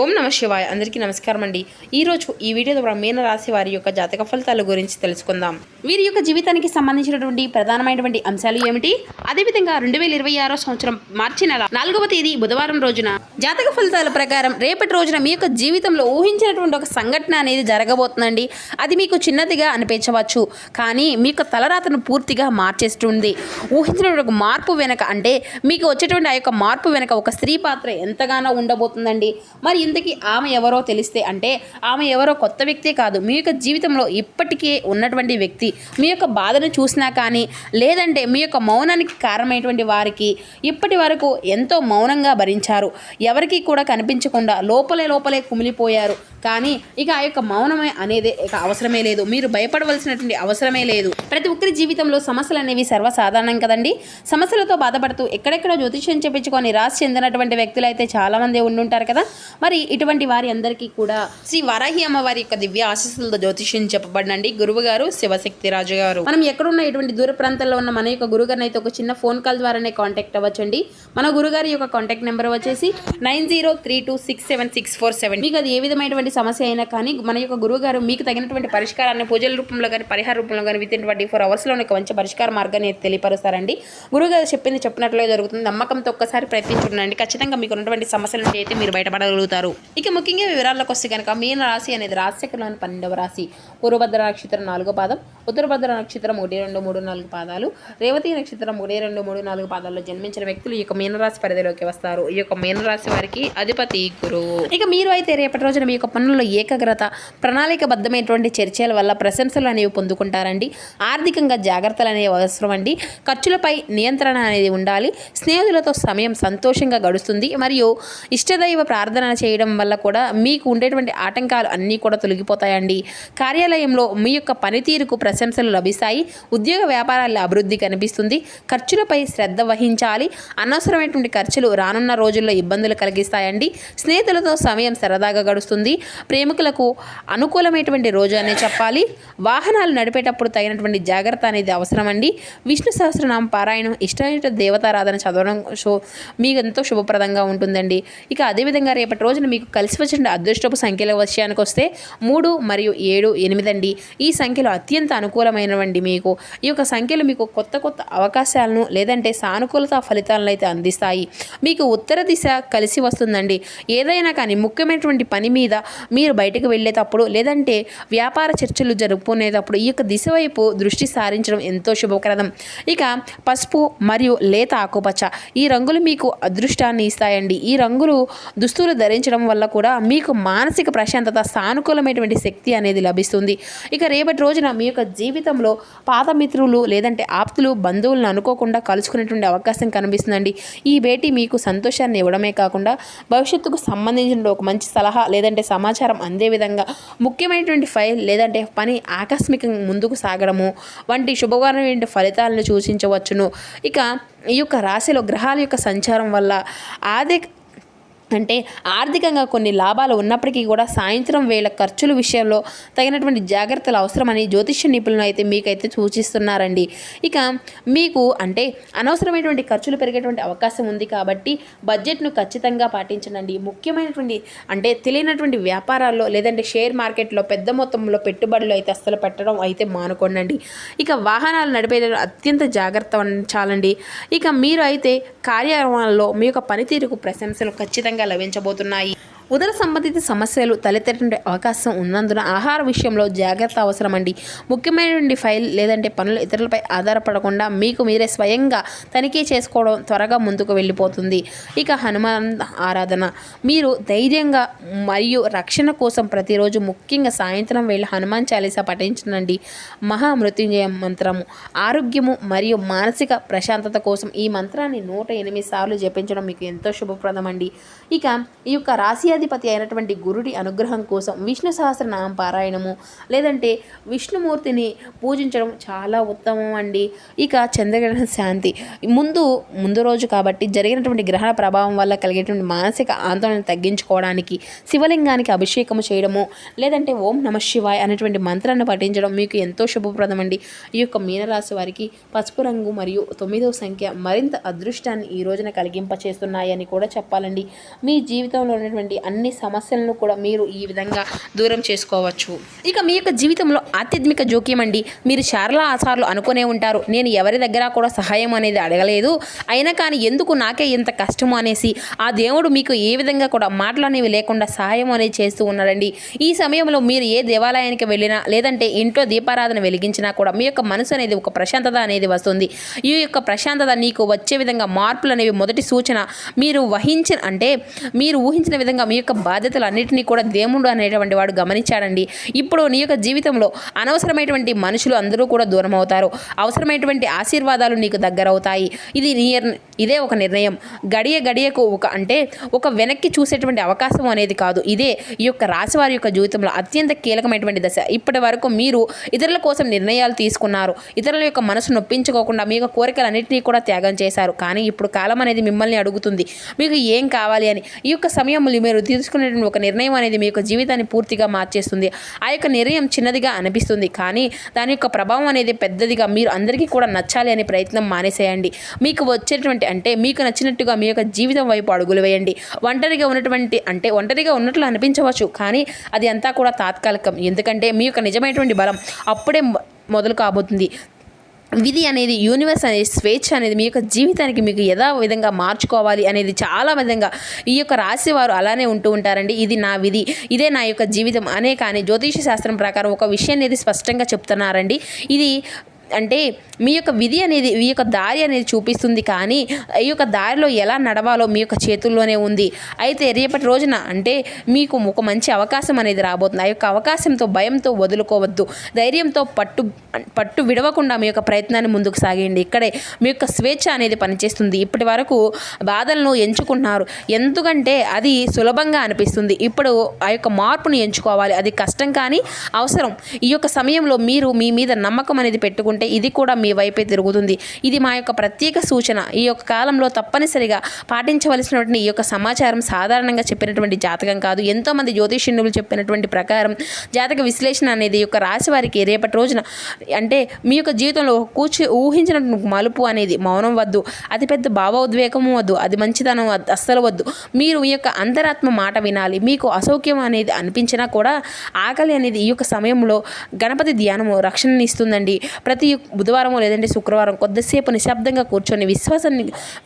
ఓం నమ శివాయ. అందరికీ నమస్కారం అండి. ఈరోజు ఈ వీడియో ద్వారా మీన రాశి వారి యొక్క జాతక ఫలితాల గురించి తెలుసుకుందాం. వీరి యొక్క జీవితానికి సంబంధించినటువంటి ప్రధానమైనటువంటి అంశాలు ఏమిటి, అదేవిధంగా 2026 సంవత్సరం మార్చి నెల 4వ తేదీ బుధవారం రోజున జాతక ఫలితాల ప్రకారం రేపటి రోజున మీ యొక్క జీవితంలో ఊహించినటువంటి ఒక సంఘటన అనేది జరగబోతుందండి. అది మీకు చిన్నదిగా అనిపించవచ్చు, కానీ మీ యొక్క తలరాతను పూర్తిగా మార్చేస్తుంది. ఊహించినటువంటి ఒక మార్పు వెనక, అంటే మీకు వచ్చేటువంటి ఆ యొక్క మార్పు వెనక ఒక స్త్రీ పాత్ర ఎంతగానో ఉండబోతుందండి. మరి ఇంతకీ ఆమె ఎవరో తెలిస్తే, అంటే ఆమె ఎవరో కొత్త వ్యక్తే కాదు, మీ యొక్క జీవితంలో ఇప్పటికే ఉన్నటువంటి వ్యక్తి. మీ యొక్క బాధను చూసినా కానీ, లేదంటే మీ యొక్క మౌనానికి కారణమైనటువంటి వారికి ఇప్పటి వరకు ఎంతో మౌనంగా భరించారు, ఎవరికి కూడా కనిపించకుండా లోపలే కుమిలిపోయారు. కానీ ఇక ఆ యొక్క మౌనమే అనేది ఇక అవసరమే లేదు, మీరు భయపడవలసినటువంటి అవసరమే లేదు. ప్రతి ఒక్కరి జీవితంలో సమస్యలు అనేవి సర్వసాధారణం కదండి. సమస్యలతో బాధపడుతూ ఎక్కడెక్కడో జ్యోతిష్యం చెప్పించుకొని రాసి చెందినటువంటి వ్యక్తులు అయితే చాలామంది ఉండుంటారు కదా. మరి ఇటువంటి వారి అందరికీ కూడా శ్రీ వరాహి అమ్మవారి యొక్క దివ్య ఆశీస్సులతో జ్యోతిష్యం చెప్పబడినండి గురువు గారు శివశక్తి రాజు గారు. మనం ఎక్కడున్న ఇటువంటి దూర ప్రాంతాల్లో ఉన్న మన యొక్క గురుగారిని అయితే ఒక చిన్న ఫోన్ కాల్ ద్వారానే కాంటాక్ట్ అవ్వచ్చండి. మన గురుగారి యొక్క కాంటాక్ట్ నెంబర్ వచ్చేసి 9032676647. మీకు అది ఏ విధమైనటువంటి సమస్య అయినా కానీ మన యొక్క గురువు గారు మీకు తగినటువంటి పరిష్కారాన్ని పూజల రూపంలో కానీ పరిహార రూపంలో కానీ విత్ ఇన్ 24 అవర్స్లో ఒక మంచి పరిష్కార మార్గాన్ని తెలియపరుస్తారండి. గురువుగారు చెప్పింది చెప్పినట్లుగా జరుగుతుంది. నమ్మకంతో ఒక్కసారి ప్రయత్నించుండండి, ఖచ్చితంగా మీకు ఉన్నటువంటి సమస్యల నుండి అయితే మీరు బయటపడగలుగుతారు. ఇక ముఖ్యంగా వివరాల్లోకి వస్తే కనుక మీన రాశి అనేది రాశిచక్రంలోని 12వ రాశి. పూర్వభద్ర నక్షత్రం 4వ పాదం, ఉత్తరభద్ర నక్షత్రం 1, 2, 3, 4 పాదాలు, రేవతి నక్షత్రం 1, 2, 3, 4 పాదాల్లో జన్మించిన వ్యక్తులు ఈ యొక్క మీనరాశి పరిధిలోకి వస్తారు. ఈ యొక్క మీనరాశి వారికి అధిపతి గురువు. ఇక మీరు అయితే రేపటి రోజున మీ యొక్క పనుల్లో ఏకాగ్రత, ప్రణాళికబద్ధమైనటువంటి చర్చల వల్ల ప్రశంసలు అనేవి పొందుకుంటారండి. ఆర్థికంగా జాగ్రత్తలు అనేవి అవసరం అండి. ఖర్చులపై నియంత్రణ అనేది ఉండాలి. స్నేహితులతో సమయం సంతోషంగా గడుస్తుంది. మరియు ఇష్టదైవ ప్రార్థన చేయడం వల్ల కూడా మీకు ఉండేటువంటి ఆటంకాలు అన్నీ కూడా తొలగిపోతాయండి. కార్యాలయంలో మీ యొక్క పనితీరుకు ప్రశంసలు లభిస్తాయి. ఉద్యోగ వ్యాపారాల అభివృద్ధి కనిపిస్తుంది. ఖర్చులపై శ్రద్ధ వహించాలి. అనవసరమైనటువంటి ఖర్చులు రానున్న రోజుల్లో ఇబ్బందులు కలిగిస్తాయండి. స్నేహితులతో సమయం సరదాగా గడుస్తుంది. ప్రేమికులకు అనుకూలమైనటువంటి రోజు అనే చెప్పాలి. వాహనాలు నడిపేటప్పుడు తగినటువంటి జాగ్రత్త అనేది అవసరం అండి. విష్ణు సహస్రనామ పారాయణం, ఇష్టమైన దేవతారాధన చదవడం మీకు ఎంతో శుభప్రదంగా ఉంటుందండి. ఇక అదేవిధంగా రేపటి రోజున మీకు కలిసి వచ్చిన అదృష్టపు సంఖ్యల విషయానికి వస్తే 3 మరియు 7, 8 అండి. ఈ సంఖ్యలు అత్యంత అనుకూలమైనవండి. మీకు ఈ యొక్క సంఖ్యలు మీకు కొత్త అవకాశాలను లేదంటే సానుకూలత ఫలితాలను అయితే అందిస్తాయి. మీకు ఉత్తర దిశ కలిసి వస్తుందండి. ఏదైనా కానీ ముఖ్యమైనటువంటి పని మీద మీరు బయటకు వెళ్ళేటప్పుడు లేదంటే వ్యాపార చర్చలు జరుపుకునేటప్పుడు ఈ యొక్క దిశ వైపు దృష్టి సారించడం ఎంతో శుభప్రదం. ఇక పసుపు మరియు లేత ఆకుపచ్చ ఈ రంగులు మీకు అదృష్టాన్ని ఇస్తాయండి. ఈ రంగులు దుస్తులు ధరించడం వల్ల కూడా మీకు మానసిక ప్రశాంతత, సానుకూలమైనటువంటి శక్తి అనేది లభిస్తుంది. ఇక రేపటి రోజున మీ యొక్క జీవితంలో పాత మిత్రులు లేదంటే ఆప్తులు, బంధువులను అనుకోకుండా కలుసుకునేటువంటి అవకాశం కనిపిస్తుందండి. ఈ భేటీ మీకు సంతోషాన్ని ఇవ్వడమే కాకుండా భవిష్యత్తుకు సంబంధించిన ఒక మంచి సలహా లేదంటే సమాచారం అందే విధంగా ముఖ్యమైనటువంటి ఫైల్ లేదంటే పని ఆకస్మికంగా ముందుకు సాగడము వంటి శుభకరమైన ఫలితాలను సూచించవచ్చును. ఇక ఈ యొక్క రాశిలో గ్రహాల యొక్క సంచారం వల్ల ఆర్థికంగా కొన్ని లాభాలు ఉన్నప్పటికీ కూడా సాయంత్రం వేళ ఖర్చుల విషయంలో తగినటువంటి జాగ్రత్తలు అవసరమని జ్యోతిష్య నిపుణులు అయితే మీకైతే సూచిస్తున్నారండి. ఇక మీకు అనవసరమైనటువంటి ఖర్చులు పెరిగేటువంటి అవకాశం ఉంది కాబట్టి బడ్జెట్ను ఖచ్చితంగా పాటించండి. ముఖ్యమైనటువంటి తెలియనటువంటి వ్యాపారాల్లో లేదంటే షేర్ మార్కెట్లో పెద్ద మొత్తంలో పెట్టుబడులు అయితే అస్సలు పెట్టడం అయితే మానుకోండి. ఇక వాహనాలు నడిపే అత్యంత జాగ్రత్త వహించాలండి. ఇక మీరు అయితే కార్యాలయాల్లో మీ యొక్క పనితీరుకు ప్రశంసలు ఖచ్చితంగా లభించబోతున్నాయి. ఉదర సంబంధిత సమస్యలు తలెత్తేటువంటి అవకాశం ఉన్నందున ఆహార విషయంలో జాగ్రత్త అవసరమండి. ముఖ్యమైనటువంటి ఫైల్ లేదంటే పనులు ఇతరులపై ఆధారపడకుండా మీకు మీరే స్వయంగా తనిఖీ చేసుకోవడం త్వరగా ముందుకు వెళ్ళిపోతుంది. ఇక హనుమాన్ ఆరాధన, మీరు ధైర్యంగా మరియు రక్షణ కోసం ప్రతిరోజు ముఖ్యంగా సాయంత్రం వేళ హనుమాన్ చాలీసా పఠించండి. మహామృత్యుంజయ మంత్రము ఆరోగ్యము మరియు మానసిక ప్రశాంతత కోసం ఈ మంత్రాన్ని 108 సార్లు జపించడం మీకు ఎంతో శుభప్రదం అండి. ఇక ఈ యొక్క రాశియాధిపతి అయినటువంటి గురుడి అనుగ్రహం కోసం విష్ణు సహస్రనామ పారాయణము లేదంటే విష్ణుమూర్తిని పూజించడం చాలా ఉత్తమం అండి. ఇక చంద్రగ్రహణ శాంతి ముందు రోజు కాబట్టి జరిగినటువంటి గ్రహణ ప్రభావం వల్ల కలిగేటువంటి మానసిక ఆందోళన తగ్గించుకోవడానికి శివలింగానికి అభిషేకం చేయడము లేదంటే ఓం నమ శివాయ అనేటువంటి మంత్రాన్ని పఠించడం మీకు ఎంతో శుభప్రదం అండి. ఈ యొక్క మీనరాశి వారికి పసుపు రంగు మరియు 9వ సంఖ్య మరింత అదృష్టాన్ని ఈ రోజున కలిగింపచేస్తున్నాయని కూడా చెప్పాలండి. మీ జీవితంలో ఉన్నటువంటి అన్ని సమస్యలను కూడా మీరు ఈ విధంగా దూరం చేసుకోవచ్చు. ఇక మీ యొక్క జీవితంలో ఆధ్యాత్మిక జోక్యం అండి. మీరు చాలా ఆసార్లు అనుకునే ఉంటారు, నేను ఎవరి దగ్గర కూడా సహాయం అనేది అడగలేదు, అయినా కానీ ఎందుకు నాకే ఇంత కష్టము అనేసి ఆ దేవుడు మీకు ఏ విధంగా కూడా మాటలనేవి లేకుండా సహాయం అనేది చేస్తూ ఉన్నాడండి. ఈ సమయంలో మీరు ఏ దేవాలయానికి వెళ్ళినా లేదంటే ఇంట్లో దీపారాధన వెలిగించినా కూడా మీ యొక్క మనసు అనేది ఒక ప్రశాంతత అనేది వస్తుంది. ఈ యొక్క ప్రశాంతత నీకు వచ్చే విధంగా మార్పులు అనేవి మొదటి సూచన. మీరు ఊహించిన విధంగా మీ యొక్క బాధ్యతలన్నింటినీ కూడా దేవుడు అనేటువంటి వాడు గమనించాడండి. ఇప్పుడు నీ యొక్క జీవితంలో అనవసరమైనటువంటి మనుషులు అందరూ కూడా దూరం అవుతారు. అవసరమైనటువంటి ఆశీర్వాదాలు నీకు దగ్గరవుతాయి. ఇదే ఒక నిర్ణయం. గడియకు ఒక వెనక్కి చూసేటువంటి అవకాశం అనేది కాదు. ఇదే ఈ యొక్క రాశివారి యొక్క జీవితంలో అత్యంత కీలకమైనటువంటి దశ. ఇప్పటి వరకు మీరు ఇతరుల కోసం నిర్ణయాలు తీసుకున్నారు. ఇతరుల యొక్క మనసు నొప్పించుకోకుండా మీ యొక్క కోరికలన్నింటినీ కూడా త్యాగం చేశారు. కానీ ఇప్పుడు కాలం అనేది మిమ్మల్ని అడుగుతుంది, మీకు ఏం కావాలి అని. ఈ యొక్క సమయంలో మీరు తీసుకునేటువంటి ఒక నిర్ణయం అనేది మీ యొక్క జీవితాన్ని పూర్తిగా మార్చేస్తుంది. ఆ యొక్క నిర్ణయం చిన్నదిగా అనిపిస్తుంది, కానీ దాని యొక్క ప్రభావం అనేది పెద్దదిగా. మీరు అందరికీ కూడా నచ్చాలి అనే ప్రయత్నం మానేసేయండి. మీకు వచ్చేటువంటి మీకు నచ్చినట్టుగా మీ యొక్క జీవితం వైపు అడుగులు వేయండి. ఒంటరిగా ఉన్నట్లు అనిపించవచ్చు, కానీ అది అంతా కూడా తాత్కాలికం. ఎందుకంటే మీ యొక్క నిజమైనటువంటి బలం అప్పుడే మొదలు కాబోతుంది. విధి అనేది, యూనివర్స్ అనేది, స్వేచ్ఛ అనేది మీ యొక్క జీవితానికి మీకు యథా విధంగా మార్చుకోవాలి అనేది చాలా విధంగా ఈ యొక్క రాశి వారు అలానే ఉంటూ ఉంటారండి. ఇది నా విధి, ఇదే నా యొక్క జీవితం అనే కానీ జ్యోతిష శాస్త్రం ప్రకారం ఒక విషయం అనేది స్పష్టంగా చెప్తున్నారండి. ఇది మీ యొక్క విధి అనేది, మీ యొక్క దారి అనేది చూపిస్తుంది, కానీ ఈ యొక్క దారిలో ఎలా నడవాలో మీ యొక్క చేతుల్లోనే ఉంది. అయితే రేపటి రోజున మీకు ఒక మంచి అవకాశం అనేది రాబోతుంది. ఆ యొక్క అవకాశంతో భయంతో వదులుకోవద్దు. ధైర్యంతో పట్టు విడవకుండా మీ యొక్క ప్రయత్నాన్ని ముందుకు సాగండి. ఇక్కడే మీ యొక్క స్వేచ్ఛ అనేది పనిచేస్తుంది. ఇప్పటి వరకు బాధలను ఎంచుకుంటున్నారు, ఎందుకంటే అది సులభంగా అనిపిస్తుంది. ఇప్పుడు ఆ యొక్క మార్పును ఎంచుకోవాలి. అది కష్టం కానీ అవసరం. ఈ యొక్క సమయంలో మీరు మీ మీద నమ్మకం అనేది పెట్టుకుంటే ఇది కూడా మీ వైపే తిరుగుతుంది. ఇది మా యొక్క ప్రత్యేక సూచన. ఈ యొక్క కాలంలో తప్పనిసరిగా పాటించవలసినటువంటి ఈ యొక్క సమాచారం సాధారణంగా చెప్పినటువంటి జాతకం కాదు. ఎంతోమంది జ్యోతిష్యులు చెప్పినటువంటి ప్రకారం జాతక విశ్లేషణ అనేది ఈ యొక్క రాశి వారికి రేపటి రోజున మీ యొక్క జీవితంలో ఊహించినటువంటి మలుపు అనేది. మౌనం వద్దు, అతిపెద్ద భావోద్వేగము వద్దు, అది మంచిదనం అస్సలు వద్దు. మీరు మీ యొక్క అంతరాత్మ మాట వినాలి. మీకు అసౌఖ్యం అనేది అనిపించినా కూడా ఆకలి అనేది ఈ యొక్క సమయంలో గణపతి ధ్యానము రక్షణనిస్తుందండి. ప్రతి బుధవారం లేదంటే శుక్రవారం కొద్దిసేపు నిశ్శబ్దంగా కూర్చొని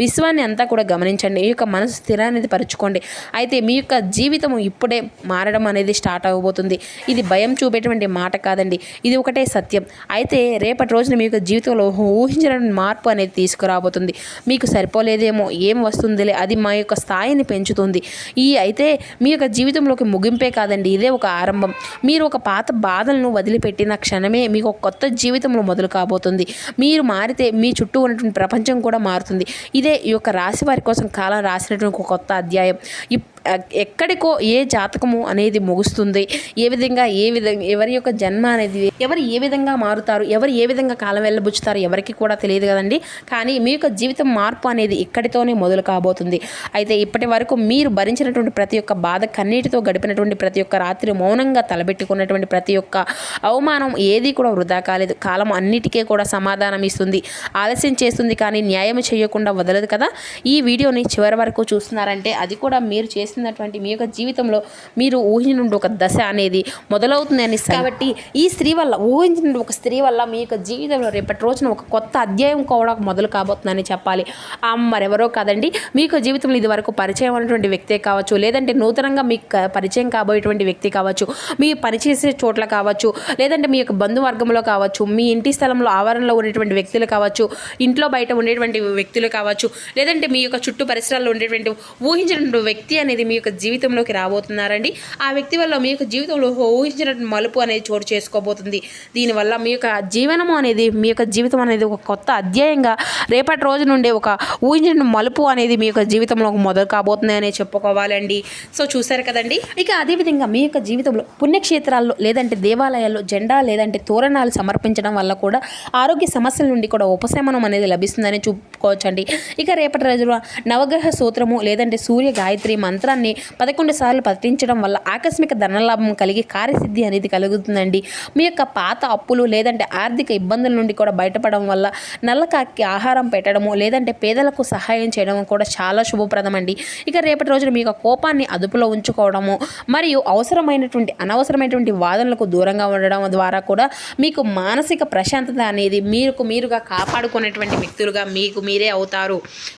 విశ్వాన్ని అంతా కూడా గమనించండి. ఈ యొక్క మనసు స్థిరాన్ని పరుచుకోండి. అయితే మీ యొక్క జీవితం ఇప్పుడే మారడం అనేది స్టార్ట్ అవ్వబోతుంది. ఇది భయం చూపేటువంటి మాట కాదండి, ఇది ఒకటే సత్యం. అయితే రేపటి రోజున మీ యొక్క జీవితంలో ఊహించిన మార్పు అనేది తీసుకురాబోతుంది. మీకు సరిపోలేదేమో, ఏం వస్తుందిలే, అది మా యొక్క స్థాయిని పెంచుతుంది. అయితే మీ యొక్క జీవితంలోకి ముగింపే కాదండి, ఇదే ఒక ఆరంభం. మీరు ఒక పాత బాధలను వదిలిపెట్టిన క్షణమే మీకు ఒక కొత్త జీవితంలో మొదలు కాబోతుంది. మీరు మారితే మీ చుట్టూ ఉన్నటువంటి ప్రపంచం కూడా మారుతుంది. ఇదే ఈ యొక్క రాశి వారి కోసం కాలం రాసినటువంటి ఒక కొత్త అధ్యాయం. ఎక్కడికో ఏ జాతకము అనేది ముగుస్తుంది, ఎవరి యొక్క జన్మ అనేది, ఎవరు ఏ విధంగా మారుతారు, ఎవరు ఏ విధంగా కాలం వెళ్ళబుచ్చుతారు ఎవరికి కూడా తెలియదు కదండి. కానీ మీ యొక్క జీవితం మార్పు అనేది ఇక్కడితోనే మొదలు కాబోతుంది. అయితే ఇప్పటి వరకు మీరు భరించినటువంటి ప్రతి ఒక్క బాధ, కన్నీటితో గడిపినటువంటి ప్రతి ఒక్క రాత్రి, మౌనంగా తలబెట్టుకున్నటువంటి ప్రతి ఒక్క అవమానం ఏది కూడా వృధా కాలేదు. కాలం అన్నిటికీ కూడా సమాధానం ఇస్తుంది. ఆలస్యం చేస్తుంది కానీ న్యాయం చేయకుండా వదలదు కదా. ఈ వీడియోని చివరి వరకు చూస్తున్నారంటే అది కూడా మీరు చేసినటువంటి మీ యొక్క జీవితంలో మీరు ఊహించిన ఒక దశ అనేది మొదలవుతుంది అని. కాబట్టి ఈ స్త్రీ వల్ల, ఊహించిన ఒక స్త్రీ వల్ల మీ యొక్క జీవితంలో రేపటి రోజున ఒక కొత్త అధ్యాయం కూడా మొదలు కాబోతుందని చెప్పాలి. మరెవరో కాదండి, మీ యొక్క జీవితంలో ఇది వరకు పరిచయం అయినటువంటి వ్యక్తే కావచ్చు, లేదంటే నూతనంగా మీకు పరిచయం కాబోయేటువంటి వ్యక్తి కావచ్చు, మీ పనిచేసే చోట్ల కావచ్చు, లేదంటే మీ యొక్క బంధువర్గంలో కావచ్చు, మీ ఇంటి స్థలంలో ఆవరణలో ఉండేటువంటి వ్యక్తులు కావచ్చు, ఇంట్లో బయట ఉండేటువంటి వ్యక్తులు కావచ్చు, లేదంటే మీ యొక్క చుట్టూ పరిసరాల్లో ఉండేటువంటి ఊహించినటువంటి వ్యక్తి అనేది మీ యొక్క జీవితంలోకి రాబోతున్నారండి. ఆ వ్యక్తి వల్ల మీ యొక్క జీవితంలో ఊహించినటువంటి మలుపు అనేది చోటు చేసుకోబోతుంది. దీనివల్ల మీ యొక్క జీవనము అనేది, మీ యొక్క జీవితం అనేది ఒక కొత్త అధ్యాయంగా రేపటి రోజు నుండి ఒక ఊహించిన మలుపు అనేది మీ యొక్క జీవితంలో మొదలు కాబోతుంది అనే చెప్పుకోవాలండి. సో చూసారు కదండి. ఇక అదేవిధంగా మీ యొక్క జీవితంలో పుణ్యక్షేత్రాల్లో లేదంటే దేవాలయాల్లో జెండా లేదంటే తోరణాలు సమర్పించడం వల్ల కూడా ఆరోగ్య సమస్యల నుండి కూడా ఉపశమనం అనేది లభిస్తుందని చెప్పుకోవచ్చండి. ఇక రేపటి రోజున నవగ్రహ సూత్రము లేదంటే సూర్య గాయత్రి మంత్రాలు మంత్రాన్ని 11 సార్లు పఠించడం వల్ల ఆకస్మిక ధనలాభం కలిగి కార్యసిద్ధి అనేది కలుగుతుందండి. మీ యొక్క పాత అప్పులు లేదంటే ఆర్థిక ఇబ్బందుల నుండి కూడా బయటపడడం వల్ల నల్లకాకి ఆహారం పెట్టడము లేదంటే పేదలకు సహాయం చేయడం కూడా చాలా శుభప్రదం అండి. ఇక రేపటి రోజున మీ యొక్క కోపాన్ని అదుపులో ఉంచుకోవడము మరియు అనవసరమైనటువంటి వాదనలకు దూరంగా ఉండడం ద్వారా కూడా మీకు మానసిక ప్రశాంతత అనేది మీరుగా కాపాడుకునేటువంటి వ్యక్తులుగా మీకు మీరే అవుతారు.